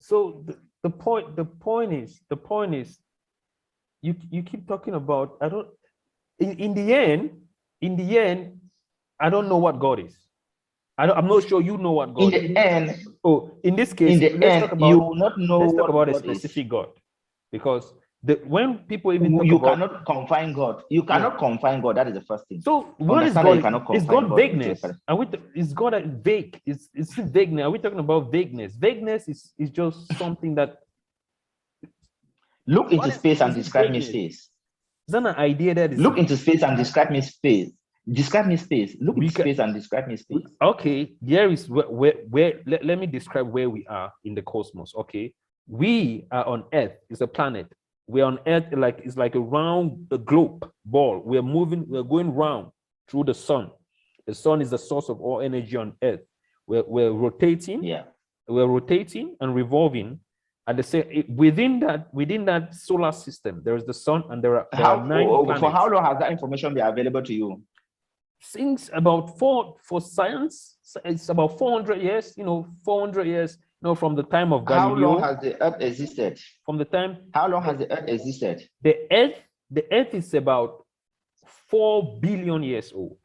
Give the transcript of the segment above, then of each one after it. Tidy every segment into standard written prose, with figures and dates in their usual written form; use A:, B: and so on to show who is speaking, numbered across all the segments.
A: So the point is you keep talking about, I don't, in the end, I don't know what God is. I'm not sure you know what God is.
B: In the end,
A: Oh, in this case,
B: you will not know
A: let's talk
B: what
A: about a
B: God is.
A: specific God, because when people even talk
B: You
A: about,
B: cannot confine God. You cannot confine God. That is the first thing.
A: so what is
B: Understand that
A: God?
B: you cannot
A: Is
B: confine
A: God
B: God into a
A: vagueness?
B: person.
A: Are we? Is God vague? Is vagueness? Are we talking about vagueness? Vagueness is just something that
B: Look into space and
A: is it
B: describe me
A: vagueness?
B: space.
A: Is that an idea that is?
B: Look into space and describe me space. Describe me space. Look
A: We
B: into
A: can-
B: space and describe me space.
A: Okay, here is where let me describe where we are in the cosmos. Okay, we are on Earth. It's a planet. We're on Earth, like it's like a globe ball. We're moving, we're going round through the sun. The sun is the source of all energy on Earth. We're rotating,
B: Yeah.
A: we're rotating and revolving. At the same, within that solar system, there is the sun, and there are 9 planets.
B: For how long has that information been available to you?
A: Since about for science, it's about 400 years, 400 years, from the time of Galileo.
B: How long has the Earth existed?
A: From the time.
B: How long has the Earth existed?
A: The Earth is about 4 billion years old.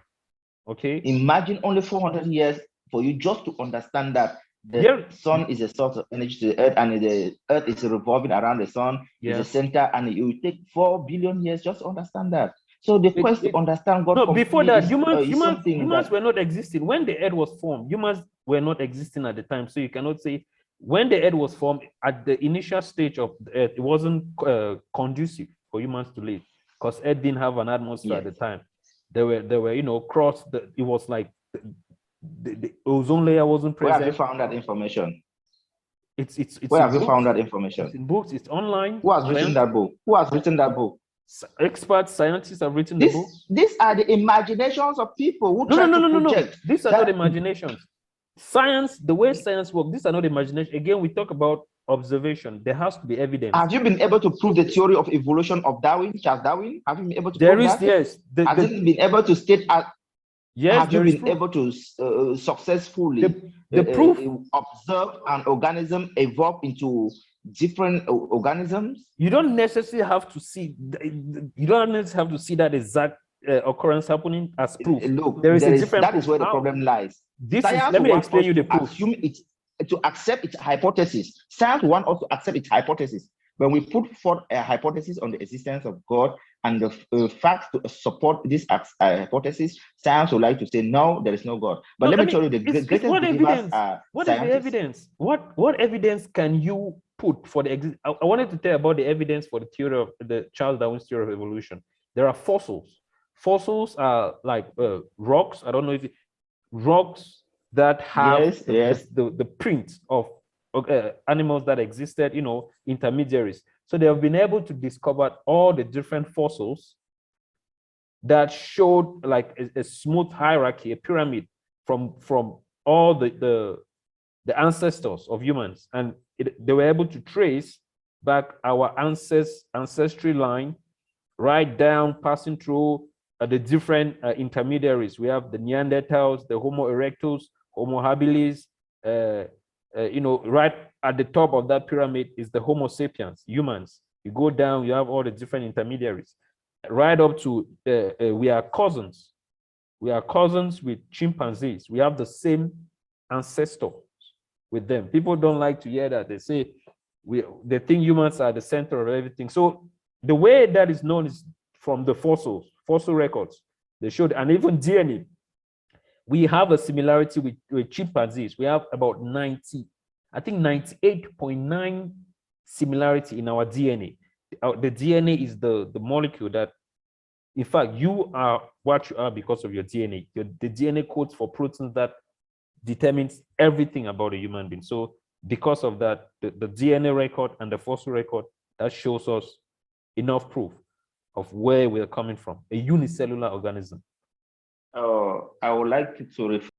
A: Okay.
B: Imagine only 400 years for you just to understand that the sun is a source of energy to the Earth, and the Earth is revolving around the sun, is the center, and it will take 4 billion years just to understand that. So the quest to understand God.
A: No, before that, humans were not existing. When the Earth was formed, humans were not existing at the time. So you cannot say when the Earth was formed, at the initial stage of the Earth, it wasn't conducive for humans to live, because Earth didn't have an atmosphere at the time. There were cross. It was like the ozone layer wasn't present.
B: Where have you found that information?
A: It's
B: where have you found that information?
A: It's in books. It's online.
B: Who has written that book? Who has written that book?
A: Experts, scientists have written the book.
B: These are the imaginations of people who try to project.
A: These are not imaginations. Science, the way science works, these are not imagination. Again, we talk about observation. There has to be evidence.
B: Have you been able to prove the theory of evolution of Darwin, Charles Darwin? Have you been able to
A: prove
B: that?
A: Yes.
B: Has it been able to state?
A: Yes.
B: Have you been able to successfully observe an organism evolve into different organisms?
A: You don't necessarily have to see. You don't necessarily have to see that exact occurrence happening as proof.
B: Look,
A: there is a different.
B: That is where the problem lies.
A: Let me explain you the proof.
B: To accept its hypothesis. Science wants us to accept its hypothesis. When we put forth a hypothesis on the existence of God and the facts to support this hypothesis, science would like to say, no, there is no God. But let me tell you, the greatest believers are
A: what is the evidence? What evidence can you put for the I wanted to tell you about the evidence for the theory of the Charles Darwin's theory of evolution. There are fossils. Fossils are like rocks. I don't know if rocks that have the print of animals that existed, intermediaries. So they have been able to discover all the different fossils that showed like a smooth hierarchy, a pyramid from all the ancestors of humans, and they were able to trace back our ancestry line right down, passing through the different intermediaries. We have the Neanderthals, the Homo erectus, Homo habilis. Right at the top of that pyramid is the Homo sapiens, humans. You go down, you have all the different intermediaries. Right up to we are cousins. We are cousins with chimpanzees. We have the same ancestors with them. People don't like to hear that. They say they think humans are the center of everything. So the way that is known is from the fossil records. They showed, and even DNA. We have a similarity with chimpanzees. We have about 98.9 similarity in our DNA. The DNA is the molecule that, in fact, you are what you are because of your DNA. The DNA codes for proteins that determines everything about a human being. So because of that, the DNA record and the fossil record, that shows us enough proof of where we're coming from, a unicellular organism.
B: I would like to refer